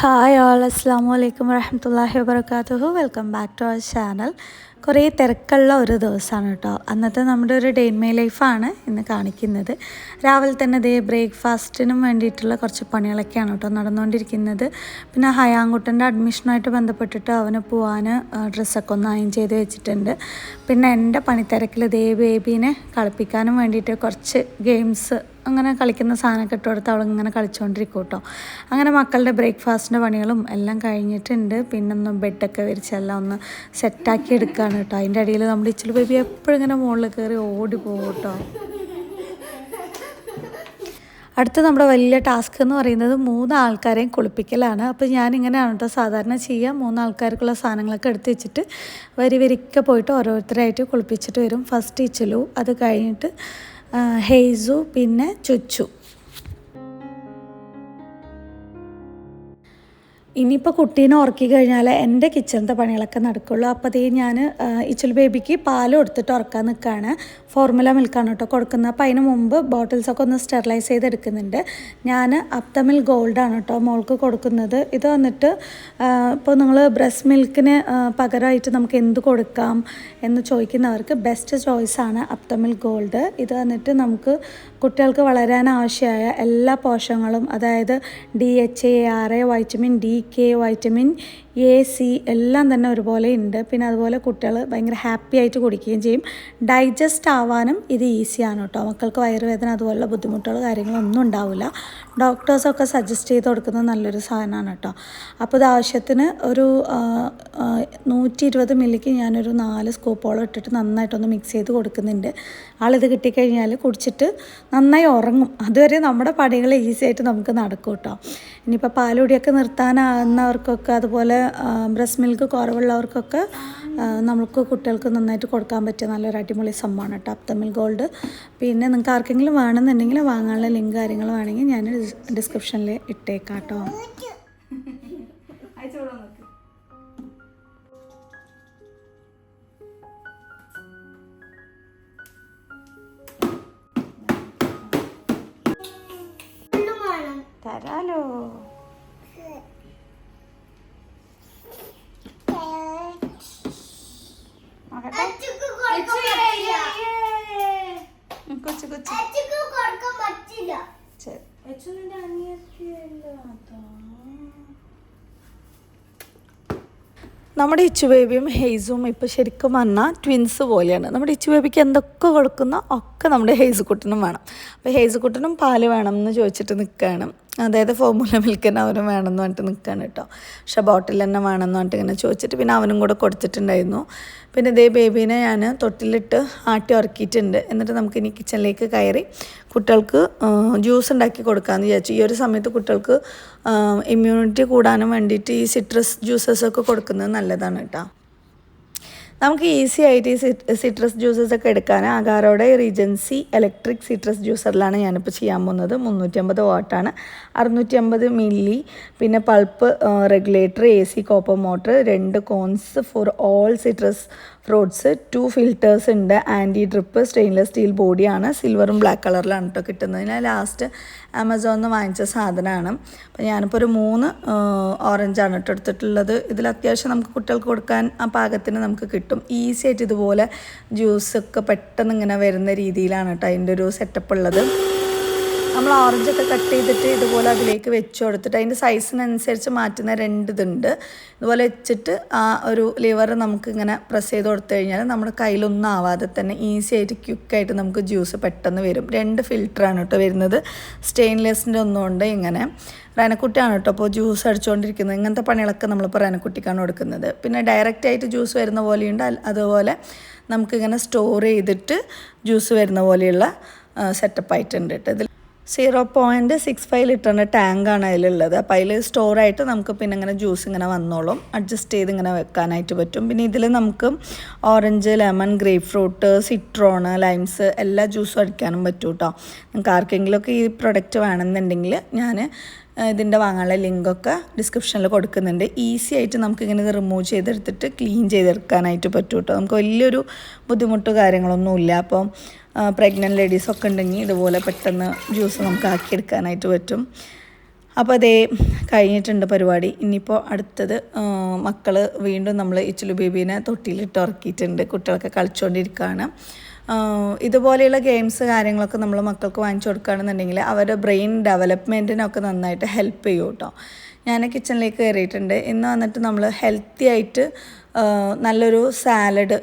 Hi all, അസ്സാം വലൈക്കും വരഹമത്തല്ലാഹി വബർക്കാത്തുഹു. Welcome back to our channel. കുറേ തിരക്കുള്ള ഒരു ദിവസമാണ് കേട്ടോ. അന്നത്തെ നമ്മുടെ ഒരു ഡേ ഇൻ മൈ ലൈഫാണ് ഇന്ന് കാണിക്കുന്നത്. രാവിലെ തന്നെ ദേ ബ്രേക്ക്ഫാസ്റ്റിനും വേണ്ടിയിട്ടുള്ള കുറച്ച് പണികളൊക്കെയാണ് കേട്ടോ നടന്നുകൊണ്ടിരിക്കുന്നത്. പിന്നെ ഹയാങ്കുട്ടൻ്റെ അഡ്മിഷനുമായിട്ട് ബന്ധപ്പെട്ടിട്ട് അവന് പോകാൻ ഡ്രസ്സൊക്കെ ഒന്ന് അയൺ ചെയ്ത് വെച്ചിട്ടുണ്ട്. പിന്നെ എൻ്റെ പണിത്തിരക്കിൽ ദേ ബേബീനെ കളിപ്പിക്കാനും വേണ്ടിയിട്ട് കുറച്ച് ഗെയിംസ് അങ്ങനെ കളിക്കുന്ന സാധനമൊക്കെ ഇട്ട് കൊടുത്ത് അവളിങ്ങനെ കളിച്ചുകൊണ്ടിരിക്കും കേട്ടോ. അങ്ങനെ മക്കളുടെ ബ്രേക്ക്ഫാസ്റ്റിൻ്റെ പണികളും എല്ലാം കഴിഞ്ഞിട്ടുണ്ട്. പിന്നെ ഒന്ന് ബെഡൊക്കെ വിരിച്ചെല്ലാം ഒന്ന് സെറ്റാക്കി എടുക്കുകയാണ് കേട്ടോ. അതിൻ്റെ ഇടയിൽ നമ്മുടെ ഇച്ചിരി ബേബി എപ്പോഴും ഇങ്ങനെ മുകളിൽ കയറി ഓടി പോകും കേട്ടോ. അടുത്ത നമ്മുടെ വലിയ ടാസ്ക് എന്ന് പറയുന്നത് 3 ആൾക്കാരെയും കുളിപ്പിക്കലാണ്. അപ്പോൾ ഞാനിങ്ങനെയാണ് കേട്ടോ സാധാരണ ചെയ്യുക. 3 ആൾക്കാർക്കുള്ള സാധനങ്ങളൊക്കെ എടുത്ത് വെച്ചിട്ട് വരിക്ക പോയിട്ട് ഓരോരുത്തരായിട്ട് കുളിപ്പിച്ചിട്ട് വരും. ഫസ്റ്റ് ഇച്ചലു, അത് കഴിഞ്ഞിട്ട് ഹെയ്സു, പിന്നെ ചുച്ചു. ഇനിയിപ്പോൾ കുട്ടീനെ ഉറക്കി കഴിഞ്ഞാൽ എൻ്റെ കിച്ചണത്തെ പണികളൊക്കെ നടക്കുള്ളൂ. അപ്പോൾ അതേ ഞാൻ ഇച്ചൽ ബേബിക്ക് പാൽ കൊടുത്തിട്ട് ഉറക്കാൻ നിൽക്കുകയാണ്. ഫോർമുല മിൽക്കാണ് കേട്ടോ കൊടുക്കുന്നത്. അപ്പോൾ അതിന് മുമ്പ് ബോട്ടിൽസൊക്കെ ഒന്ന് സ്റ്റെറിലൈസ് ചെയ്തെടുക്കുന്നുണ്ട്. ഞാൻ അപ്തമിൽ ഗോൾഡാണ് കേട്ടോ മോൾക്ക് കൊടുക്കുന്നത്. ഇത് വന്നിട്ട് ഇപ്പോൾ നിങ്ങൾ ബ്രസ്റ്റ് മിൽക്കിന് പകരമായിട്ട് നമുക്ക് എന്ത് കൊടുക്കാം എന്ന് ചോദിക്കുന്നവർക്ക് ബെസ്റ്റ് ചോയ്സാണ് അപ്തമിൽ ഗോൾഡ്. ഇത് വന്നിട്ട് നമുക്ക് കുട്ടികൾക്ക് വളരാൻ ആവശ്യമായ എല്ലാ പോഷകങ്ങളും, അതായത് DHA, vitamin D, K, vitamin A, C എല്ലാം തന്നെ ഒരുപോലെ ഉണ്ട്. പിന്നെ അതുപോലെ കുട്ടികൾ ഭയങ്കര ഹാപ്പി ആയിട്ട് കുടിക്കുകയും ചെയ്യും. ഡൈജസ്റ്റ് ആവാനും ഇത് ഈസിയാണ് കേട്ടോ. മക്കൾക്ക് വയറുവേദന അതുപോലുള്ള ബുദ്ധിമുട്ടുകൾ കാര്യങ്ങളൊന്നും ഉണ്ടാവില്ല. ഡോക്ടേഴ്സൊക്കെ സജസ്റ്റ് ചെയ്ത് കൊടുക്കുന്നത് നല്ലൊരു സാധനമാണ് കേട്ടോ. അപ്പോൾ ഇത് ആവശ്യത്തിന് ഒരു 120 മില്ലിക്ക് ഞാനൊരു 4 സ്കൂപ്പോളം ഇട്ടിട്ട് നന്നായിട്ടൊന്ന് മിക്സ് ചെയ്ത് കൊടുക്കുന്നുണ്ട്. ആളിത് കിട്ടിക്കഴിഞ്ഞാൽ കുടിച്ചിട്ട് നന്നായി ഉറങ്ങും. അതുവരെ നമ്മുടെ പണികൾ ഈസി ആയിട്ട് നമുക്ക് നടക്കും കേട്ടോ. ഇനിയിപ്പോൾ പാലുടിയൊക്കെ നിർത്താനാകുന്നവർക്കൊക്കെ അതുപോലെ ബ്രസ്റ്റ് മിൽക്ക് കുറവുള്ളവർക്കൊക്കെ നമുക്ക് കുട്ടികൾക്ക് നന്നായിട്ട് കൊടുക്കാൻ പറ്റിയ നല്ലൊരു അടിപൊളി സംഭവമാണ് കേട്ടോ അപ്തമിൽ ഗോൾഡ്. പിന്നെ നിങ്ങൾക്ക് ആർക്കെങ്കിലും വേണമെന്നുണ്ടെങ്കിൽ വാങ്ങാനുള്ള ലിങ്ക് കാര്യങ്ങൾ വേണമെങ്കിൽ ഞാൻ ഡിസ്ക്രിപ്ഷനിൽ ഇട്ടേക്കാം കേട്ടോ. തരാലോ. നമ്മുടെ ഇച്ചു ബേബിയും ഹെയ്സും ഇപ്പോൾ ശരിക്കും പറഞ്ഞാൽ ട്വിൻസ് പോലെയാണ്. നമ്മുടെ ഇച്ചു ബേബിക്ക് എന്തൊക്കെ കൊടുക്കുന്ന ഒക്കെ നമ്മുടെ ഹെയ്സ് കുട്ടനും വേണം. അപ്പോൾ ഹെയ്സ് കുട്ടനും പാല് വേണം എന്ന് ചോദിച്ചിട്ട് നിൽക്കുകയാണ്. അതായത് ഫോർമുല മിൽക്ക് തന്നെ അവനും വേണമെന്ന് പറഞ്ഞിട്ട് നിൽക്കുകയാണ് കേട്ടോ. പക്ഷെ ബോട്ടിൽ തന്നെ വേണമെന്ന് പറഞ്ഞിട്ട് ഇങ്ങനെ ചോദിച്ചിട്ട് പിന്നെ അവനും കൂടെ കൊടുത്തിട്ടുണ്ടായിരുന്നു. പിന്നെ ഇതേ ബേബീനെ ഞാൻ തൊട്ടിലിട്ട് ആട്ടി ഉറക്കിയിട്ടുണ്ട്. എന്നിട്ട് നമുക്കിനി കിച്ചണിലേക്ക് കയറി കുട്ടികൾക്ക് ജ്യൂസ് ഉണ്ടാക്കി കൊടുക്കാമെന്ന് വിചാരിച്ചു. ഈ ഒരു സമയത്ത് കുട്ടികൾക്ക് ഇമ്മ്യൂണിറ്റി കൂടാനും വേണ്ടിയിട്ട് ഈ സിട്രസ് ജ്യൂസസൊക്കെ കൊടുക്കുന്നത് നല്ലതാണ് കേട്ടോ. നമുക്ക് ഈസി ആയിട്ട് ഈ സിട്രസ് ജ്യൂസസൊക്കെ എടുക്കാൻ അഗാറോയുടെ റീജൻസി ഇലക്ട്രിക് സിട്രസ് ജ്യൂസറിലാണ് ഞാനിപ്പോൾ ചെയ്യാൻ പോകുന്നത്. 350 വാട്ടാണ്, 650 മില്ലി. പിന്നെ pulp regulator, AC copper motor, 2 cones for all citrus fruits, 2 filters ഉണ്ട്, ആൻറ്റി ഡ്രിപ്പ്, സ്റ്റെയിൻലെസ് സ്റ്റീൽ ബോഡിയാണ്, സിൽവറും ബ്ലാക്ക് കളറിലാണ് കേട്ടോ കിട്ടുന്നത്. ഞാൻ ലാസ്റ്റ് ആമസോണിൽ നിന്ന് വാങ്ങിച്ച സാധനമാണ്. അപ്പോൾ ഞാനിപ്പോൾ ഒരു 3 ഓറഞ്ചാണ് കേട്ടോ എടുത്തിട്ടുള്ളത്. ഇതിൽ അത്യാവശ്യം നമുക്ക് കുട്ടികൾക്ക് കൊടുക്കാൻ ആ പാകത്തിന് നമുക്ക് കിട്ടും. ഈസി ആയിട്ട് ഇതുപോലെ ജ്യൂസൊക്കെ പെട്ടെന്ന് ഇങ്ങനെ വരുന്ന രീതിയിലാണ് കേട്ടോ അതിൻ്റെ ഒരു സെറ്റപ്പ് ഉള്ളത്. നമ്മൾ ഓറഞ്ചൊക്കെ കട്ട് ചെയ്തിട്ട് ഇതുപോലെ അതിലേക്ക് വെച്ച് കൊടുത്തിട്ട് അതിൻ്റെ സൈസിനനുസരിച്ച് മാറ്റുന്ന 2 ഇതുണ്ട്. ഇതുപോലെ വെച്ചിട്ട് ആ ഒരു ലിവർ നമുക്ക് ഇങ്ങനെ പ്രസ് ചെയ്ത് കൊടുത്തു കഴിഞ്ഞാൽ നമ്മുടെ കയ്യിലൊന്നും ആവാതെ തന്നെ ഈസി ആയിട്ട് ക്വിക്കായിട്ട് നമുക്ക് ജ്യൂസ് പെട്ടെന്ന് വരും. 2 ഫിൽറ്ററാണ് കേട്ടോ വരുന്നത്. സ്റ്റെയിൻലെസ്സിൻ്റെ ഒന്നുകൊണ്ട് ഇങ്ങനെ റനക്കുട്ടിയാണ് കേട്ടോ അപ്പോൾ ജ്യൂസ് അടിച്ചുകൊണ്ടിരിക്കുന്നത്. ഇങ്ങനത്തെ പണികളൊക്കെ നമ്മളിപ്പോൾ റനക്കുട്ടിക്കാണ് കൊടുക്കുന്നത്. പിന്നെ ഡയറക്റ്റായിട്ട് ജ്യൂസ് വരുന്ന പോലെയുണ്ട്, അതുപോലെ നമുക്കിങ്ങനെ സ്റ്റോർ ചെയ്തിട്ട് ജ്യൂസ് വരുന്ന പോലെയുള്ള സെറ്റപ്പായിട്ടുണ്ട് കേട്ടോ. ഇതിൽ 0.65 ലിറ്ററിൻ്റെ ടാങ്കാണ് അതിലുള്ളത്. അപ്പോൾ അതിൽ സ്റ്റോറായിട്ട് നമുക്ക് പിന്നെ ഇങ്ങനെ ജ്യൂസ് ഇങ്ങനെ വന്നോളും, അഡ്ജസ്റ്റ് ചെയ്ത് ഇങ്ങനെ വെക്കാനായിട്ട് പറ്റും. പിന്നെ ഇതിൽ നമുക്ക് orange, lemon, grapefruit, citron, limes എല്ലാ ജ്യൂസും അടിക്കാനും പറ്റും കേട്ടോ. നിങ്ങൾക്ക് ആർക്കെങ്കിലുമൊക്കെ ഈ പ്രൊഡക്റ്റ് വേണമെന്നുണ്ടെങ്കിൽ ഞാൻ ഇതിൻ്റെ വാങ്ങാനുള്ള ലിങ്കൊക്കെ ഡിസ്ക്രിപ്ഷനിൽ കൊടുക്കുന്നുണ്ട്. ഈസി ആയിട്ട് നമുക്കിങ്ങനെ ഇത് റിമൂവ് ചെയ്തെടുത്തിട്ട് ക്ലീൻ ചെയ്തെടുക്കാനായിട്ട് പറ്റും കേട്ടോ. നമുക്ക് വലിയൊരു ബുദ്ധിമുട്ടോ കാര്യങ്ങളൊന്നുമില്ല. അപ്പം പ്രഗ്നൻറ്റ് ലേഡീസൊക്കെ ഉണ്ടെങ്കിൽ ഇതുപോലെ പെട്ടെന്ന് ജ്യൂസ് നമുക്ക് ആക്കിയെടുക്കാനായിട്ട് പറ്റും. അപ്പോൾ അതേ കഴിഞ്ഞിട്ടുണ്ട് പരിപാടി. ഇനിയിപ്പോൾ അടുത്തത് മക്കൾ വീണ്ടും നമ്മൾ ഇച്ചുലു ബേബീനെ തൊട്ടിയിലിട്ട് ഉറക്കിയിട്ടുണ്ട്. കുട്ടികളൊക്കെ കളിച്ചുകൊണ്ടിരിക്കുകയാണ്. ഇതുപോലെയുള്ള ഗെയിംസ് കാര്യങ്ങളൊക്കെ നമ്മൾ മക്കൾക്ക് വാങ്ങിച്ചു കൊടുക്കുകയാണെന്നുണ്ടെങ്കിൽ അവരുടെ ബ്രെയിൻ ഡെവലപ്മെൻറ്റിനൊക്കെ നന്നായിട്ട് ഹെൽപ്പ് ചെയ്യും കേട്ടോ. ഞാൻ കിച്ചണിലേക്ക് കയറിയിട്ടുണ്ട്. ഇന്ന് വന്നിട്ട് നമ്മൾ ഹെൽത്തി ആയിട്ട് നല്ലൊരു സാലഡ്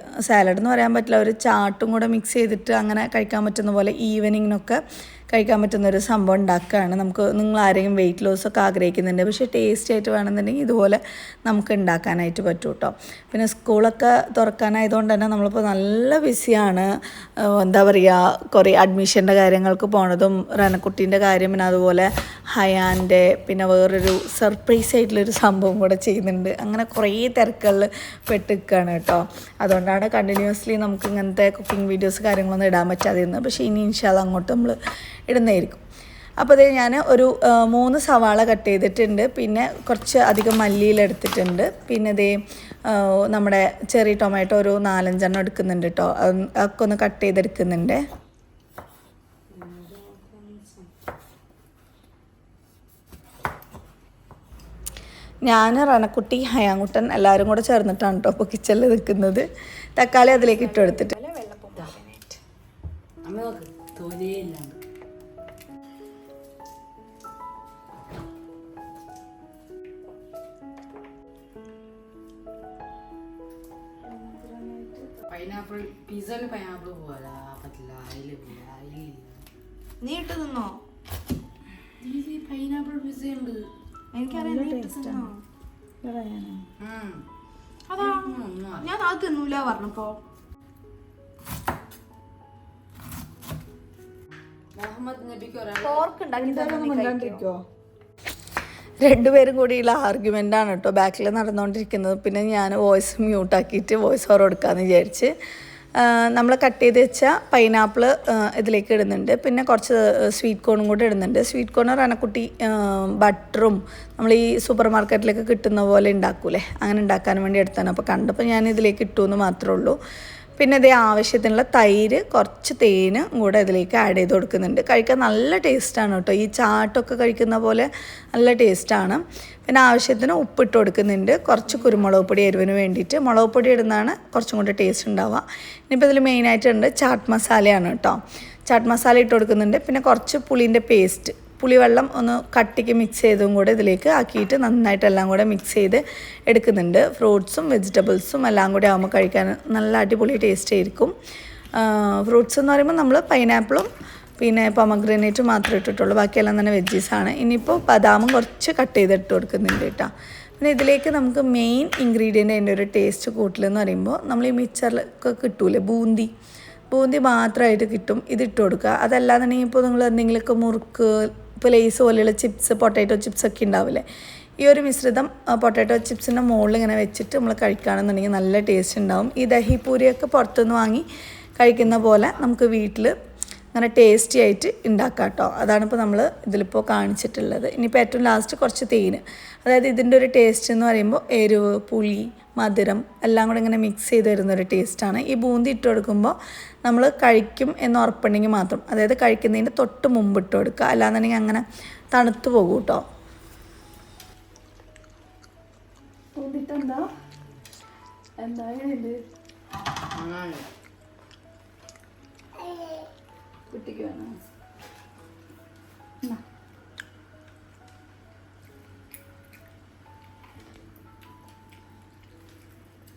എന്ന് പറയാൻ പറ്റില്ല, ഒരു ചാട്ടും കൂടെ മിക്സ് ചെയ്തിട്ട് അങ്ങനെ കഴിക്കാൻ പറ്റുന്ന പോലെ ഈവനിങ്ങിനൊക്കെ കഴിക്കാൻ പറ്റുന്നൊരു സംഭവം ഉണ്ടാക്കുകയാണ്. നിങ്ങൾ ആരെങ്കിലും വെയിറ്റ് ലോസ് ഒക്കെ ആഗ്രഹിക്കുന്നുണ്ട്, പക്ഷേ ടേസ്റ്റി ആയിട്ട് വേണമെന്നുണ്ടെങ്കിൽ ഇതുപോലെ നമുക്ക് ഉണ്ടാക്കാനായിട്ട് പറ്റും കേട്ടോ. പിന്നെ സ്കൂളൊക്കെ തുറക്കാനായതുകൊണ്ട് തന്നെ നമ്മളിപ്പോൾ നല്ല ബിസിയാണ്. എന്താ പറയുക, കുറേ അഡ്മിഷൻ്റെ കാര്യങ്ങൾക്ക് പോണതും റനക്കുട്ടീൻ്റെ കാര്യം, പിന്നെ അതുപോലെ ഹയാൻ്റെ, പിന്നെ വേറൊരു സർപ്രൈസ് ആയിട്ടുള്ളൊരു സംഭവം കൂടെ ചെയ്യുന്നുണ്ട്. അങ്ങനെ കുറേ തിരക്കുകളിൽ പെട്ടിരിക്കുകയാണ് കേട്ടോ. അതുകൊണ്ടാണ് കണ്ടിന്യൂസ്ലി നമുക്ക് ഇങ്ങനത്തെ കുക്കിംഗ് വീഡിയോസ് കാര്യങ്ങളൊന്നും ഇടാൻ പറ്റാതിരുന്നത്. പക്ഷേ ഇനി ഇൻഷാല്ലാ അങ്ങോട്ട് നമ്മൾ ഇടുന്നതായിരിക്കും. അപ്പോൾ അതേ ഞാൻ ഒരു 3 സവാള കട്ട് ചെയ്തിട്ടുണ്ട്. പിന്നെ കുറച്ച് അധികം മല്ലിയിലെടുത്തിട്ടുണ്ട്. പിന്നെ അതേ നമ്മുടെ ചെറിയ ടൊമാറ്റോ ഒരു 4-5 എടുക്കുന്നുണ്ട് കേട്ടോ. അതൊക്കെ ഒന്ന് കട്ട് ചെയ്തെടുക്കുന്നുണ്ട്. ഞാൻ റണക്കുട്ടി ഹയാങ്കുട്ടൻ എല്ലാവരും കൂടെ ചേർന്നിട്ടാണ് കേട്ടോ അപ്പോൾ കിച്ചണിൽ നിൽക്കുന്നത്. തക്കാളി അതിലേക്ക് ഇട്ട് കൊടുത്തിട്ട് പൈനാപ്പിൾ പിസ്സയിൽ പൈനാപ്പിൾ പോലെ പറ്റില്ല. നീ ഇട്ട് തിന്നോ? പൈനാപ്പിൾ പിസ്സ ഉണ്ട്, എനിക്കറിയാം. അതാ ഞാൻ അത് തിന്നൂല പറഞ്ഞപ്പോ. മുഹമ്മദ് നബിക്ക് പോർക്ക് ഉണ്ടാക്കി രണ്ടുപേരും കൂടിയുള്ള ആർഗ്യുമെൻ്റാണ് കേട്ടോ ബാക്കിൽ നടന്നുകൊണ്ടിരിക്കുന്നത്. പിന്നെ ഞാൻ വോയിസ് മ്യൂട്ടാക്കിയിട്ട് വോയിസ് ഓവർ കൊടുക്കാമെന്ന് വിചാരിച്ച്. നമ്മൾ കട്ട് ചെയ്ത് വെച്ച പൈനാപ്പിൾ ഇതിലേക്ക് ഇടുന്നുണ്ട്. പിന്നെ കുറച്ച് സ്വീറ്റ് കോണും കൂടെ ഇടുന്നുണ്ട്. സ്വീറ്റ് കോൺ റനക്കുട്ടി ബട്ടറും നമ്മൾ ഈ സൂപ്പർ മാർക്കറ്റിലൊക്കെ കിട്ടുന്ന പോലെ ഉണ്ടാക്കൂലേ, അങ്ങനെ ഉണ്ടാക്കാൻ വേണ്ടി എടുത്താണ്. അപ്പോൾ കണ്ടപ്പോൾ ഞാൻ ഇതിലേക്ക് ഇട്ടു എന്ന് മാത്രമേ ഉള്ളൂ. പിന്നെ ഇതേ ആവശ്യത്തിനുള്ള തൈര്, കുറച്ച് തേന് കൂടെ ഇതിലേക്ക് ആഡ് ചെയ്ത് കൊടുക്കുന്നുണ്ട്. കഴിക്കാൻ നല്ല ടേസ്റ്റാണ് കേട്ടോ. ഈ ചാട്ടൊക്കെ കഴിക്കുന്ന പോലെ നല്ല ടേസ്റ്റാണ്. പിന്നെ ആവശ്യത്തിന് ഉപ്പിട്ട് കൊടുക്കുന്നുണ്ട്. കുറച്ച് കുരുമുളക് പൊടി എരിവിന് വേണ്ടിയിട്ട്. മുളക് പൊടി ഇടുന്നതാണ് കുറച്ചും കൂടി ടേസ്റ്റ് ഉണ്ടാവുക. ഇനിയിപ്പോൾ ഇതിൽ മെയിനായിട്ടുണ്ട് ചാട്ട് മസാലയാണ് കേട്ടോ. ചാട്ട് മസാല ഇട്ട് കൊടുക്കുന്നുണ്ട്. പിന്നെ കുറച്ച് പുളിൻ്റെ പേസ്റ്റ്, പുളിവെള്ളം ഒന്ന് കട്ടിക്ക് മിക്സ് ചെയ്തും കൂടെ ഇതിലേക്ക് ആക്കിയിട്ട് നന്നായിട്ട് എല്ലാം കൂടെ മിക്സ് ചെയ്ത് എടുക്കുന്നുണ്ട്. ഫ്രൂട്ട്സും വെജിറ്റബിൾസും എല്ലാം കൂടെ ആകുമ്പോൾ കഴിക്കാൻ നല്ല അടിപൊളി ടേസ്റ്റ് ആയിരിക്കും. ഫ്രൂട്ട്സ് എന്ന് പറയുമ്പോൾ നമ്മൾ പൈനാപ്പിളും പിന്നെ പൊമഗ്രാനേറ്റ് മാത്രമേ ഇട്ടിട്ടുള്ളൂ, ബാക്കിയെല്ലാം തന്നെ വെജീസാണ്. ഇനിയിപ്പോൾ ബദാമും കുറച്ച് കട്ട് ചെയ്തിട്ട് കൊടുക്കുന്നുണ്ട് കേട്ടോ. പിന്നെ ഇതിലേക്ക് നമുക്ക് മെയിൻ ഇൻഗ്രീഡിയൻ്റ് അതിൻ്റെ ഒരു ടേസ്റ്റ് കൂട്ടലെന്ന് പറയുമ്പോൾ നമ്മൾ ഈ മിക്സറിലൊക്കെ കിട്ടൂലേ ബൂന്തി മാത്രമായിട്ട് കിട്ടും, ഇതിട്ട് കൊടുക്കുക. അതല്ലാന്നുണ്ടെങ്കിൽ ഇപ്പോൾ നിങ്ങൾ എന്തെങ്കിലുമൊക്കെ മുറുക്ക്, ഇപ്പോൾ ലേസ് പോലെയുള്ള ചിപ്സ്, പൊട്ടാറ്റോ ചിപ്സ് ഒക്കെ ഉണ്ടാവില്ലേ, ഈ ഒരു മിശ്രിതം പൊട്ടാറ്റോ ചിപ്സിൻ്റെ മുകളിൽ ഇങ്ങനെ വെച്ചിട്ട് നമ്മൾ കഴിക്കുകയാണെന്നുണ്ടെങ്കിൽ നല്ല ടേസ്റ്റ് ഉണ്ടാവും. ഈ ദഹിപൂരിയൊക്കെ പുറത്തുനിന്ന് വാങ്ങി കഴിക്കുന്ന പോലെ നമുക്ക് വീട്ടിൽ അങ്ങനെ ടേസ്റ്റി ആയിട്ട് ഉണ്ടാക്കാം കേട്ടോ. അതാണിപ്പോൾ നമ്മൾ ഇതിലിപ്പോൾ കാണിച്ചിട്ടുള്ളത്. ഇനിയിപ്പോൾ ഏറ്റവും ലാസ്റ്റ് കുറച്ച് തേന്, അതായത് ഇതിൻ്റെ ഒരു ടേസ്റ്റ് എന്ന് പറയുമ്പോൾ എരിവ്, പുളി, മധുരം എല്ലാം കൂടെ ഇങ്ങനെ മിക്സ് ചെയ്ത് വരുന്നൊരു ടേസ്റ്റാണ്. ഈ ബൂന്തി ഇട്ട് കൊടുക്കുമ്പോൾ നമ്മൾ കഴിക്കും എന്ന് ഉറപ്പുണ്ടെങ്കിൽ മാത്രം, അതായത് കഴിക്കുന്നതിൻ്റെ തൊട്ട് മുമ്പ് ഇട്ട് കൊടുക്കുക, അല്ലാന്നുണ്ടെങ്കിൽ അങ്ങനെ തണുത്ത് പോകും കേട്ടോ. കുട്ടിക്ക് വേണം.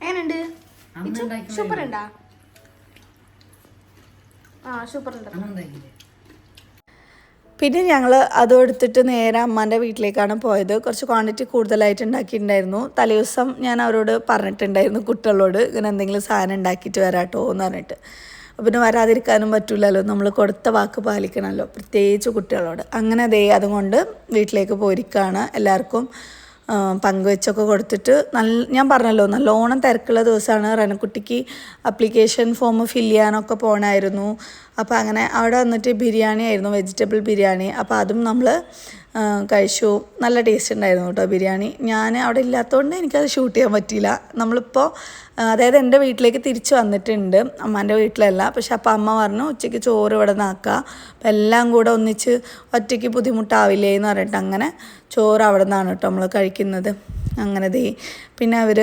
എങ്ങനെയുണ്ട്? സൂപ്പർ ഉണ്ടാ? സൂപ്പർ ഉണ്ട്. പിന്നെ ഞങ്ങൾ അതും എടുത്തിട്ട് നേരെ അമ്മാൻ്റെ വീട്ടിലേക്കാണ് പോയത്. കുറച്ച് ക്വാണ്ടിറ്റി കൂടുതലായിട്ട് ഉണ്ടാക്കിയിട്ടുണ്ടായിരുന്നു. തലേദിവസം ഞാൻ അവരോട് പറഞ്ഞിട്ടുണ്ടായിരുന്നു, കുട്ടികളോട് ഇങ്ങനെ എന്തെങ്കിലും സാധനം ഉണ്ടാക്കിയിട്ട് വരാട്ടോ എന്ന് പറഞ്ഞിട്ട്. പിന്നെ വരാതിരിക്കാനും പറ്റില്ലല്ലോ, നമ്മൾ കൊടുത്ത വാക്ക് പാലിക്കണമല്ലോ, പ്രത്യേകിച്ച് കുട്ടികളോട്. അങ്ങനെ അതുകൊണ്ട് വീട്ടിലേക്ക് പോയിരിക്കുകയാണ്. എല്ലാവർക്കും പങ്കുവെച്ചൊക്കെ കൊടുത്തിട്ട് ഞാൻ പറഞ്ഞല്ലോ നല്ലോണം തിരക്കുള്ള ദിവസമാണ്. റനക്കുട്ടിക്ക് അപ്ലിക്കേഷൻ ഫോം ഫില്ല് ചെയ്യാനൊക്കെ പോകണമായിരുന്നു. അപ്പോൾ അങ്ങനെ അവിടെ വന്നിട്ട് ബിരിയാണി ആയിരുന്നു, വെജിറ്റബിൾ ബിരിയാണി. അപ്പോൾ അതും നമ്മൾ കഴിച്ചു. നല്ല ടേസ്റ്റ് ഉണ്ടായിരുന്നു കേട്ടോ ബിരിയാണി. ഞാൻ അവിടെ ഇല്ലാത്തതുകൊണ്ട് എനിക്കത് ഷൂട്ട് ചെയ്യാൻ പറ്റിയില്ല. നമ്മളിപ്പോൾ അതായത് എൻ്റെ വീട്ടിലേക്ക് തിരിച്ച് വന്നിട്ടുണ്ട്, അമ്മാൻ്റെ വീട്ടിലല്ല. പക്ഷെ അപ്പോൾ അമ്മ പറഞ്ഞു ഉച്ചയ്ക്ക് ചോറ് ഇവിടെ നിന്നാക്കുക, അപ്പം എല്ലാം കൂടെ ഒന്നിച്ച് ഒറ്റയ്ക്ക് ബുദ്ധിമുട്ടാവില്ലേ എന്ന് പറഞ്ഞിട്ട് അങ്ങനെ ചോറ് അവിടെ നിന്നാണ് കേട്ടോ നമ്മൾ കഴിക്കുന്നത്. അങ്ങനെ പിന്നെ അവർ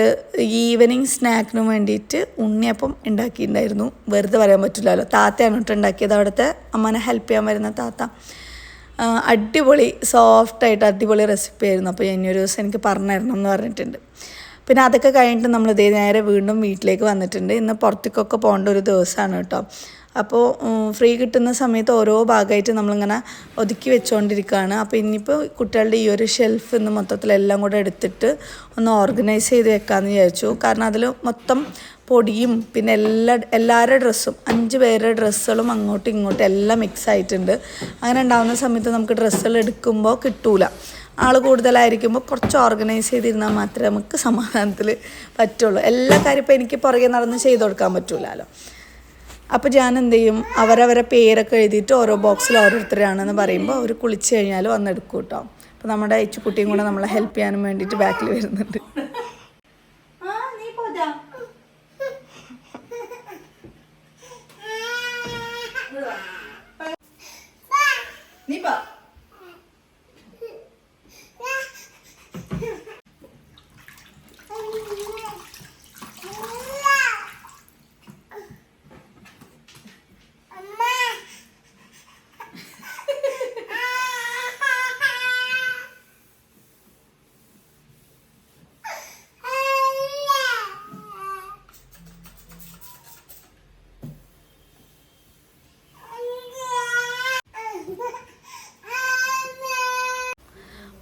ഈവനിങ് സ്നാക്കിന് വേണ്ടിയിട്ട് ഉണ്ണിയപ്പം ഉണ്ടാക്കിയിട്ടുണ്ടായിരുന്നു. വെറുതെ പറയാൻ പറ്റില്ലല്ലോ, താത്തയാണ് കേട്ടോ ഉണ്ടാക്കിയത്, അവിടുത്തെ അമ്മനെ ഹെൽപ്പ് ചെയ്യാൻ വരുന്ന താത്ത. അടിപൊളി സോഫ്റ്റായിട്ട് അടിപൊളി റെസിപ്പി ആയിരുന്നു. അപ്പോൾ ഇനിയൊരു ദിവസം എനിക്ക് പറഞ്ഞു തരണം എന്ന് പറഞ്ഞിട്ടുണ്ട്. പിന്നെ അതൊക്കെ കഴിഞ്ഞിട്ട് നമ്മൾ നേരെ വീണ്ടും വീട്ടിലേക്ക് വന്നിട്ടുണ്ട്. ഇന്ന് പുറത്തേക്കൊക്കെ പോകേണ്ട ഒരു ദിവസമാണ് കേട്ടോ. അപ്പോൾ ഫ്രീ കിട്ടുന്ന സമയത്ത് ഓരോ ഭാഗമായിട്ട് നമ്മളിങ്ങനെ ഒതുക്കി വെച്ചുകൊണ്ടിരിക്കുകയാണ്. അപ്പോൾ ഇനിയിപ്പോൾ കുട്ടികളുടെ ഈ ഒരു ഷെൽഫ് ഇന്ന് മൊത്തത്തിലെല്ലാം കൂടെ എടുത്തിട്ട് ഒന്ന് ഓർഗനൈസ് ചെയ്ത് വെക്കാമെന്ന് വിചാരിച്ചു. കാരണം അതിൽ മൊത്തം പൊടിയും പിന്നെ എല്ലാവരുടെ ഡ്രസ്സും 5 പേരുടെ ഡ്രസ്സുകളും അങ്ങോട്ടും ഇങ്ങോട്ടും എല്ലാം മിക്സ് ആയിട്ടുണ്ട്. അങ്ങനെ ഉണ്ടാകുന്ന സമയത്ത് നമുക്ക് ഡ്രസ്സുകൾ എടുക്കുമ്പോൾ കിട്ടൂല. ആൾ കൂടുതലായിരിക്കുമ്പോൾ കുറച്ച് ഓർഗനൈസ് ചെയ്തിരുന്നാൽ മാത്രമേ നമുക്ക് സമാധാനത്തിൽ പറ്റുള്ളൂ. എല്ലാ കാര്യം ഇപ്പോൾ എനിക്ക് പുറകെ നടന്ന് ചെയ്ത് കൊടുക്കാൻ പറ്റൂലല്ലോ. അപ്പോൾ ഞാൻ എന്ത് ചെയ്യും, അവരവരെ പേരൊക്കെ എഴുതിയിട്ട് ഓരോ ബോക്സിൽ ഓരോരുത്തരാണെന്ന് പറയുമ്പോൾ അവർ കുളിച്ച് കഴിഞ്ഞാൽ വന്നെടുക്കും കേട്ടോ. അപ്പോൾ നമ്മുടെ ഇച്ചുകുട്ടിയും കൂടെ നമ്മളെ ഹെൽപ്പ് ചെയ്യാനും വേണ്ടിയിട്ട് ബാക്കിൽ വരുന്നുണ്ട്.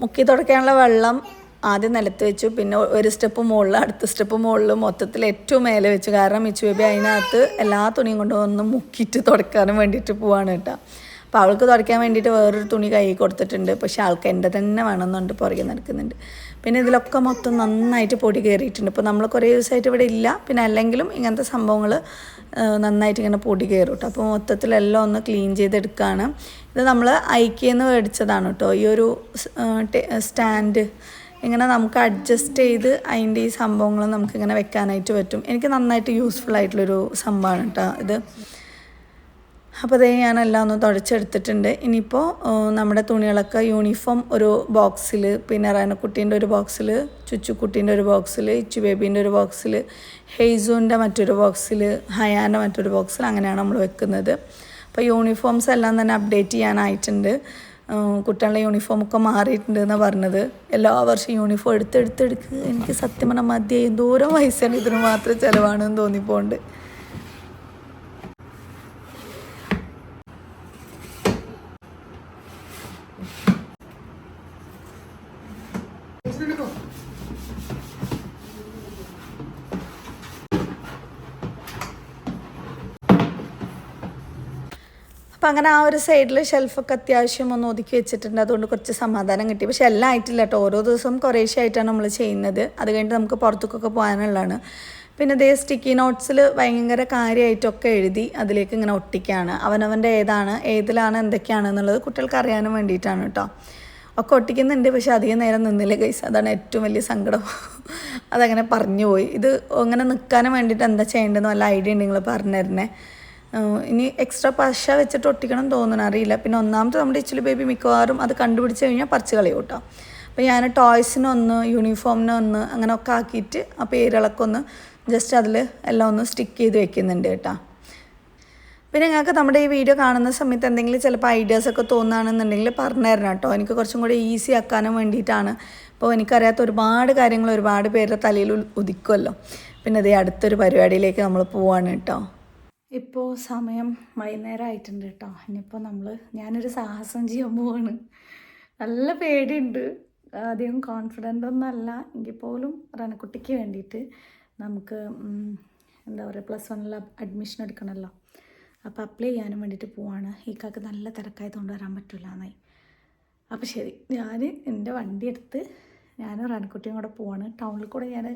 മുക്കി തുടയ്ക്കാനുള്ള വെള്ളം ആദ്യം നിലത്ത് വെച്ചു, പിന്നെ ഒരു സ്റ്റെപ്പ് മുകളിൽ, അടുത്ത സ്റ്റെപ്പ് മുകളിൽ, മൊത്തത്തിൽ ഏറ്റവും മേലെ വെച്ചു. കാരണം മിച്ചു ബേബി അതിനകത്ത് എല്ലാ തുണിയും കൊണ്ട് ഒന്ന് മുക്കിയിട്ട് തുടയ്ക്കാനും വേണ്ടിയിട്ട് പോവാണ് കേട്ടോ. അപ്പോൾ അവൾക്ക് തുടയ്ക്കാൻ വേണ്ടിയിട്ട് വേറൊരു തുണി കൈ കൊടുത്തിട്ടുണ്ട്. പക്ഷേ ആൾക്ക് എൻ്റെ തന്നെ വേണമെന്നുണ്ട്, പുറകെ നടക്കുന്നുണ്ട്. പിന്നെ ഇതിലൊക്കെ മൊത്തം നന്നായിട്ട് പൊടി കയറിയിട്ടുണ്ട്. ഇപ്പോൾ നമ്മൾ കുറേ ദിവസമായിട്ട് ഇവിടെ ഇല്ല, പിന്നെ അല്ലെങ്കിലും ഇങ്ങനത്തെ സംഭവങ്ങൾ നന്നായിട്ട് ഇങ്ങനെ പൊടി കയറും കേട്ടോ. അപ്പോൾ മൊത്തത്തിലെല്ലാം ഒന്ന് ക്ലീൻ ചെയ്തെടുക്കുകയാണ്. ഇത് നമ്മൾ ഐക്യെന്ന് മേടിച്ചതാണ് കേട്ടോ. ഈ ഒരു സ്റ്റാൻഡ് ഇങ്ങനെ നമുക്ക് അഡ്ജസ്റ്റ് ചെയ്ത് അതിൻ്റെ ഈ സംഭവങ്ങൾ നമുക്കിങ്ങനെ വെക്കാനായിട്ട് പറ്റും. എനിക്ക് നന്നായിട്ട് യൂസ്ഫുൾ ആയിട്ടുള്ളൊരു സംഭവമാണ് കേട്ടോ ഇത്. അപ്പോൾ അതേ ഞാനെല്ലാം ഒന്ന് തുടച്ചെടുത്തിട്ടുണ്ട്. ഇനിയിപ്പോൾ നമ്മുടെ തുണികളൊക്കെ യൂണിഫോം ഒരു ബോക്സിൽ, പിന്നെ റനക്കുട്ടീൻ്റെ ഒരു ബോക്സിൽ, ചുച്ചുക്കുട്ടീൻ്റെ ഒരു ബോക്സിൽ, ഇച്ചു ബേബീൻ്റെ ഒരു ബോക്സിൽ, ഹെയ്സൂൻ്റെ മറ്റൊരു ബോക്സിൽ, ഹയാൻ്റെ മറ്റൊരു ബോക്സിൽ, അങ്ങനെയാണ് നമ്മൾ വെക്കുന്നത്. അപ്പോൾ യൂണിഫോംസ് എല്ലാം തന്നെ അപ്ഡേറ്റ് ചെയ്യാനായിട്ടുണ്ട്. കുട്ടികളുടെ യൂണിഫോമൊക്കെ മാറിയിട്ടുണ്ട് എന്നാണ് പറഞ്ഞത്. എല്ലാ വർഷവും യൂണിഫോം എടുത്ത് എനിക്ക് സത്യം പറഞ്ഞാൽ മതിയായി, എന്തോരം പൈസയാണ് ഇതിന് മാത്രം ചിലവാണെന്ന് തോന്നിപ്പോണ്ട്. അപ്പം അങ്ങനെ ആ ഒരു സൈഡിൽ ഷെൽഫൊക്കെ അത്യാവശ്യം ഒന്ന് ഒതുക്കി വെച്ചിട്ടുണ്ട്. അതുകൊണ്ട് കുറച്ച് സമാധാനം കിട്ടി. പക്ഷെ എല്ലാം ആയിട്ടില്ല കേട്ടോ. ഓരോ ദിവസവും കുറേശ്ശെ ആയിട്ടാണ് നമ്മൾ ചെയ്യുന്നത്. അത് കഴിഞ്ഞിട്ട് നമുക്ക് പുറത്തേക്കൊക്കെ പോകാനുള്ളതാണ്. പിന്നെ ഇതേ സ്റ്റിക്കി നോട്ട്സിൽ ഭയങ്കര കാര്യമായിട്ടൊക്കെ എഴുതി അതിലേക്ക് ഇങ്ങനെ ഒട്ടിക്കുകയാണ്. അവനവൻ്റെ ഏതിലാണ് എന്തൊക്കെയാണെന്നുള്ളത് കുട്ടികൾക്ക് അറിയാനും വേണ്ടിയിട്ടാണ് കേട്ടോ. ഒക്കെ ഒട്ടിക്കുന്നുണ്ട്, പക്ഷെ അധികം നേരം നിന്നില്ല ഗൈസ്. അതാണ് ഏറ്റവും വലിയ സങ്കടം. അതങ്ങനെ പറഞ്ഞു പോയി. ഇത് അങ്ങനെ നിൽക്കാനും വേണ്ടിയിട്ട് എന്താ ചെയ്യേണ്ടതെന്ന് വല്ല ഐഡിയ ഉണ്ടെങ്കിൽ പറഞ്ഞു തരണേ. ഇനി എക്സ്ട്രാ പശ വെച്ചിട്ട് ഒട്ടിക്കണം തോന്നുന്നു, അറിയില്ല. പിന്നെ ഒന്നാമത്തെ നമ്മുടെ ഇച്ചിലി ബേബി മിക്കവാറും അത് കണ്ടുപിടിച്ച് കഴിഞ്ഞാൽ പറിച്ച് കളയും കേട്ടോ. അപ്പോൾ ഞാൻ ടോയ്സിനൊന്ന്, യൂണിഫോമിനൊന്ന് അങ്ങനെ ഒക്കെ ആക്കിയിട്ട് ആ പേരുകളൊക്കെ ഒന്ന് ജസ്റ്റ് അതിൽ എല്ലാം ഒന്ന് സ്റ്റിക്ക് ചെയ്ത് വെക്കുന്നുണ്ട് കേട്ടോ. പിന്നെ നിങ്ങൾക്ക് നമ്മുടെ ഈ വീഡിയോ കാണുന്ന സമയത്ത് എന്തെങ്കിലും ചിലപ്പോൾ ഐഡിയാസൊക്കെ തോന്നുകയാണെന്നുണ്ടെങ്കിൽ പറഞ്ഞു തരണം കേട്ടോ. എനിക്ക് കുറച്ചും കൂടി ഈസി ആക്കാനും വേണ്ടിയിട്ടാണ്. ഇപ്പോൾ എനിക്കറിയാത്ത ഒരുപാട് കാര്യങ്ങൾ ഒരുപാട് പേരുടെ തലയിൽ ഉദിക്കുമല്ലോ. പിന്നെ അതേ അടുത്തൊരു പരിപാടിയിലേക്ക് നമ്മൾ പോവാണ് കേട്ടോ. ഇപ്പോൾ സമയം വൈകുന്നേരം ആയിട്ടുണ്ട് കേട്ടോ. ഇനിയിപ്പോൾ ഞാനൊരു സാഹസം ചെയ്യാൻ പോവാണ്. നല്ല പേടിയുണ്ട്, അധികം കോൺഫിഡൻ്റ് ഒന്നുമല്ല എങ്കിൽ പോലും റനക്കുട്ടിക്ക് വേണ്ടിയിട്ട് നമുക്ക് എന്താ പറയുക +1 അഡ്മിഷൻ എടുക്കണമല്ലോ. അപ്പോൾ അപ്ലൈ ചെയ്യാനും വേണ്ടിയിട്ട് പോവാണ്. ഈ കാക്ക് നല്ല തിരക്കായതുകൊണ്ട് വരാൻ പറ്റില്ല എന്നായി. അപ്പോൾ ശരി, ഞാൻ എൻ്റെ വണ്ടി എടുത്ത് ഞാനും റനക്കുട്ടിയും കൂടെ പോവാണ്. ടൗണിൽ കൂടെ ഞാൻ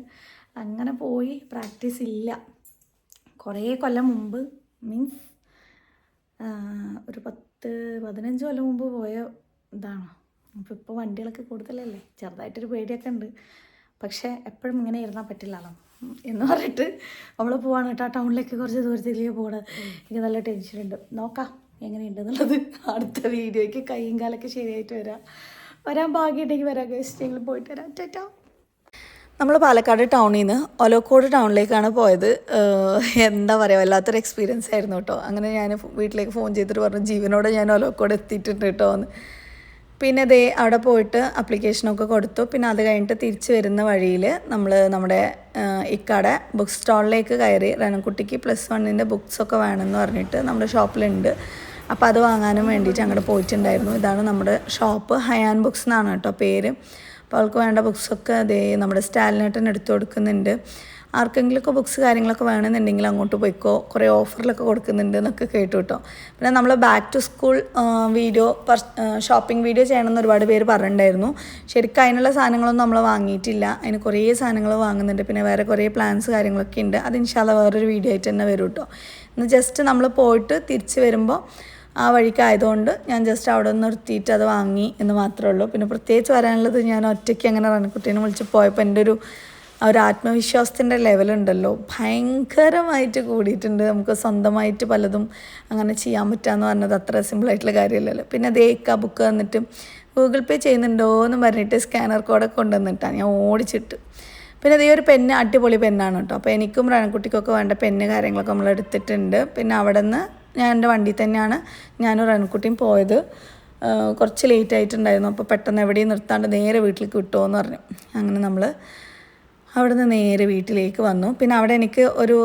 അങ്ങനെ പോയി പ്രാക്ടീസ് ഇല്ല. കുറേ കൊല്ലം മുമ്പ്, മീൻസ് ഒരു 10-15 കൊല്ലം മുമ്പ് പോയ ഇതാണ്. അപ്പോൾ ഇപ്പോൾ വണ്ടികളൊക്കെ കൂടുതലല്ലേ, ചെറുതായിട്ടൊരു പേടിയൊക്കെ ഉണ്ട്. പക്ഷേ എപ്പോഴും ഇങ്ങനെ ഇരുന്നാൽ പറ്റില്ലല്ലോ എന്ന് പറഞ്ഞിട്ട് നമ്മൾ പോവാണ് കേട്ടോ. ടൗണിലേക്ക് കുറച്ച് ദൂരത്തേക്ക് പോകണം. എനിക്ക് നല്ല ടെൻഷനുണ്ട്. നോക്കാം എങ്ങനെയുണ്ടെന്നുള്ളത്. അടുത്ത വീഡിയോയ്ക്ക് കൈയും കാലൊക്കെ ശരിയായിട്ട് വരാൻ ഭാഗ്യമുണ്ടെങ്കിൽ വരാം. ഗസ്റ്റ് പോയിട്ട് വരാം. ടാറ്റാ. നമ്മൾ പാലക്കാട് ടൗണിൽ നിന്ന് ഒലവക്കോട് ടൗണിലേക്കാണ് പോയത്. എന്താ പറയുക, വല്ലാത്തൊരു എക്സ്പീരിയൻസ് ആയിരുന്നു കേട്ടോ. അങ്ങനെ ഞാൻ വീട്ടിലേക്ക് ഫോൺ ചെയ്തിട്ട് പറഞ്ഞു ജീവനോടെ ഞാൻ ഒലവക്കോട് എത്തിയിട്ടുണ്ട് കേട്ടോ എന്ന്. പിന്നെ ദേ അവിടെ പോയിട്ട് അപ്ലിക്കേഷനൊക്കെ കൊടുത്തു. പിന്നെ അത് കഴിഞ്ഞിട്ട് തിരിച്ച് വരുന്ന വഴിയിൽ നമ്മൾ നമ്മുടെ ഇക്കാടെ ബുക്ക് സ്റ്റാളിലേക്ക് കയറി. റനക്കുട്ടിക്ക് +1 ബുക്സൊക്കെ വേണമെന്ന് പറഞ്ഞിട്ട് നമ്മുടെ ഷോപ്പിലുണ്ട്. അപ്പോൾ അത് വാങ്ങാനും വേണ്ടിയിട്ട് അങ്ങോട്ട് പോയിട്ടുണ്ടായിരുന്നു. ഇതാണ് നമ്മുടെ ഷോപ്പ്. ഹയാൻ ബുക്സ് എന്നാണ് കേട്ടോ പേര്. അപ്പോൾ അവൾക്ക് വേണ്ട ബുക്സൊക്കെ അതേ നമ്മുടെ സ്റ്റാലിനേട്ടൻ എടുത്തു കൊടുക്കുന്നുണ്ട്. ആർക്കെങ്കിലുമൊക്കെ ബുക്സ് കാര്യങ്ങളൊക്കെ വേണമെന്നുണ്ടെങ്കിൽ അങ്ങോട്ട് പോയിക്കോ, കുറേ ഓഫറിലൊക്കെ കൊടുക്കുന്നുണ്ട് എന്നൊക്കെ കേട്ടു കേട്ടോ. പിന്നെ നമ്മൾ back to school video shopping video ചെയ്യണമെന്ന് ഒരുപാട് പേര് പറഞ്ഞിട്ടുണ്ടായിരുന്നു. ശരിക്കും അതിനുള്ള സാധനങ്ങളൊന്നും നമ്മൾ വാങ്ങിയിട്ടില്ല. അതിന് കുറേ സാധനങ്ങൾ വാങ്ങുന്നുണ്ട്. പിന്നെ വേറെ കുറേ പ്ലാൻസ് കാര്യങ്ങളൊക്കെ ഉണ്ട്. അത് ഇൻഷാല്ലാ വേറൊരു വീഡിയോ ആയിട്ട് തന്നെ വരും കേട്ടോ. ഇന്ന് ജസ്റ്റ് നമ്മൾ പോയിട്ട് തിരിച്ച് വരുമ്പോൾ ആ വഴിക്കായതുകൊണ്ട് ഞാൻ ജസ്റ്റ് അവിടെ നിന്ന് നിർത്തിയിട്ട് അത് വാങ്ങി എന്ന് മാത്രമേ ഉള്ളൂ. പിന്നെ പ്രത്യേകിച്ച് വരാനുള്ളത് ഞാൻ ഒറ്റയ്ക്ക് അങ്ങനെ റനക്കുട്ടീനെ വിളിച്ച് പോയപ്പോൾ എൻ്റെ ഒരു ആത്മവിശ്വാസത്തിൻ്റെ ലെവലുണ്ടല്ലോ ഭയങ്കരമായിട്ട് കൂടിയിട്ടുണ്ട്. നമുക്ക് സ്വന്തമായിട്ട് പലതും അങ്ങനെ ചെയ്യാൻ പറ്റുകയെന്ന് പറഞ്ഞത് അത്ര സിമ്പിളായിട്ടുള്ള കാര്യമല്ലല്ലോ. പിന്നെ ആ ബുക്ക് വന്നിട്ട് ഗൂഗിൾ പേ ചെയ്യുന്നുണ്ടോ എന്ന് പറഞ്ഞിട്ട് സ്കാനർ കോഡൊക്കെ കൊണ്ടുവന്നിട്ടാണ് ഞാൻ ഓടിച്ചിട്ട്. പിന്നെ അതേ ഒരു പെന്ന് അടിപൊളി പെന്നാണ് കേട്ടോ. അപ്പോൾ എനിക്കും റനക്കുട്ടിക്കൊക്കെ വേണ്ട പെന്ന് കാര്യങ്ങളൊക്കെ നമ്മൾ എടുത്തിട്ടുണ്ട്. പിന്നെ അവിടെ നിന്ന് ഞാൻ എൻ്റെ വണ്ടിയിൽ തന്നെയാണ് ഞാനും റനക്കുട്ടിയും പോയത്. കുറച്ച് ലേറ്റ് ആയിട്ടുണ്ടായിരുന്നു. അപ്പോൾ പെട്ടെന്ന് എവിടെയും നിർത്താണ്ട് നേരെ വീട്ടിലേക്ക് വിട്ടുമോയെന്ന് പറഞ്ഞു. അങ്ങനെ നമ്മൾ അവിടെ നിന്ന് നേരെ വീട്ടിലേക്ക് വന്നു. പിന്നെ അവിടെ എനിക്ക് ഒരു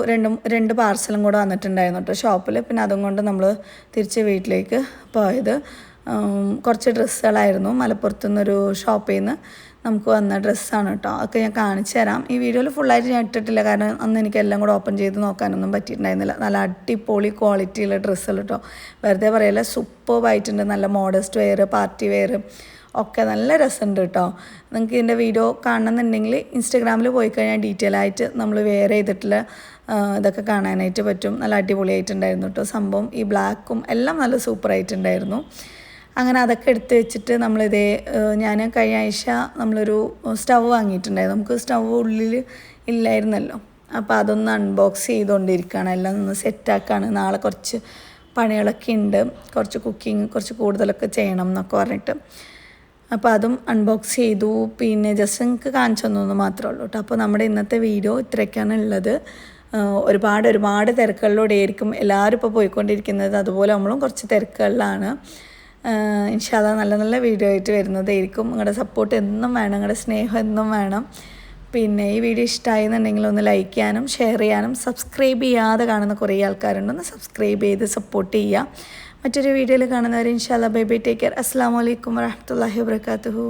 രണ്ട് പാർസലും കൂടെ വന്നിട്ടുണ്ടായിരുന്നു കേട്ടോ ഷോപ്പിൽ. പിന്നെ അതും കൊണ്ട് നമ്മൾ തിരിച്ച് വീട്ടിലേക്ക് പോയത്. കുറച്ച് ഡ്രസ്സുകളായിരുന്നു മലപ്പുറത്തു നിന്നൊരു ഷോപ്പിൽ നിന്ന് നമുക്ക് വന്ന ഡ്രസ്സാണ് കേട്ടോ. അതൊക്കെ ഞാൻ കാണിച്ചു തരാം. ഈ വീഡിയോയിൽ ഫുള്ളായിട്ട് ഞാൻ ഇട്ടിട്ടില്ല, കാരണം അന്ന് എനിക്ക് എല്ലാം കൂടെ ഓപ്പൺ ചെയ്ത് നോക്കാനൊന്നും പറ്റിയിട്ടുണ്ടായിരുന്നില്ല. നല്ല അടിപൊളി ക്വാളിറ്റിയുള്ള ഡ്രസ്സുകൾ കേട്ടോ. വെറുതെ പറയല്ല, സൂപ്പർബായിട്ടുണ്ട്. നല്ല മോഡസ്റ്റ് വെയർ, പാർട്ടി വെയർ ഒക്കെ നല്ല രസമുണ്ട് കേട്ടോ. നിങ്ങൾക്ക് ഇതിൻ്റെ വീഡിയോ കാണണമെന്നുണ്ടെങ്കിൽ ഇൻസ്റ്റാഗ്രാമിൽ പോയി കഴിഞ്ഞാൽ ഡീറ്റെയിൽ ആയിട്ട് നമ്മൾ വെയർ ചെയ്തിട്ടുള്ള ഇതൊക്കെ കാണാനായിട്ട് പറ്റും. നല്ല അടിപൊളിയായിട്ടുണ്ടായിരുന്നു കേട്ടോ സംഭവം. ഈ ബ്ലാക്കും എല്ലാം നല്ല സൂപ്പറായിട്ടുണ്ടായിരുന്നു. അങ്ങനെ അതൊക്കെ എടുത്ത് വെച്ചിട്ട് നമ്മളിതേ ഞാൻ കഴിഞ്ഞ ആഴ്ച നമ്മളൊരു സ്റ്റവ് വാങ്ങിയിട്ടുണ്ടായിരുന്നു. നമുക്ക് സ്റ്റവ് ഉള്ളിൽ ഇല്ലായിരുന്നല്ലോ. അപ്പോൾ അതൊന്ന് അൺബോക്സ് ചെയ്തുകൊണ്ടിരിക്കുകയാണ്. എല്ലാം ഒന്ന് സെറ്റാക്കാണ്. നാളെ കുറച്ച് പണികളൊക്കെ ഉണ്ട്, കുറച്ച് കുക്കിംഗ് കുറച്ച് കൂടുതലൊക്കെ ചെയ്യണം എന്നൊക്കെ പറഞ്ഞിട്ട്. അപ്പോൾ അതും അൺബോക്സ് ചെയ്തു. പിന്നെ ജസ്റ്റ് നിങ്ങൾക്ക് കാണിച്ചു തന്നു മാത്രമേ ഉള്ളൂ കേട്ടോ. അപ്പോൾ നമ്മുടെ ഇന്നത്തെ വീഡിയോ ഇത്രയൊക്കെയാണ് ഉള്ളത്. ഒരുപാട് തിരക്കുകളിലൂടെ ആയിരിക്കും എല്ലാവരും ഇപ്പോൾ പോയിക്കൊണ്ടിരിക്കുന്നത്. അതുപോലെ നമ്മളും കുറച്ച് തിരക്കുകളിലാണ്. ഇൻഷാല്ലാ നല്ല നല്ല വീഡിയോ ആയിട്ട് വരുന്നതായിരിക്കും. നിങ്ങളുടെ സപ്പോർട്ട് എന്നും വേണം, നിങ്ങളുടെ സ്നേഹം എന്നും വേണം. പിന്നെ ഈ വീഡിയോ ഇഷ്ടമായി എന്നുണ്ടെങ്കിൽ ഒന്ന് ലൈക്ക് ചെയ്യാനും ഷെയർ ചെയ്യാനും, സബ്സ്ക്രൈബ് ചെയ്യാതെ കാണുന്ന കുറേ ആൾക്കാരുണ്ട്, ഒന്ന് സബ്സ്ക്രൈബ് ചെയ്ത് സപ്പോർട്ട് ചെയ്യുക. മറ്റൊരു വീഡിയോയിൽ കാണുന്നവരെ ഇൻഷാല്ലാ ബൈ ബൈ, ടേക്ക് കെയർ. അസ്സലാമു അലൈക്കും വറഹ്മത്തുള്ളാഹി വബറകാതുഹു.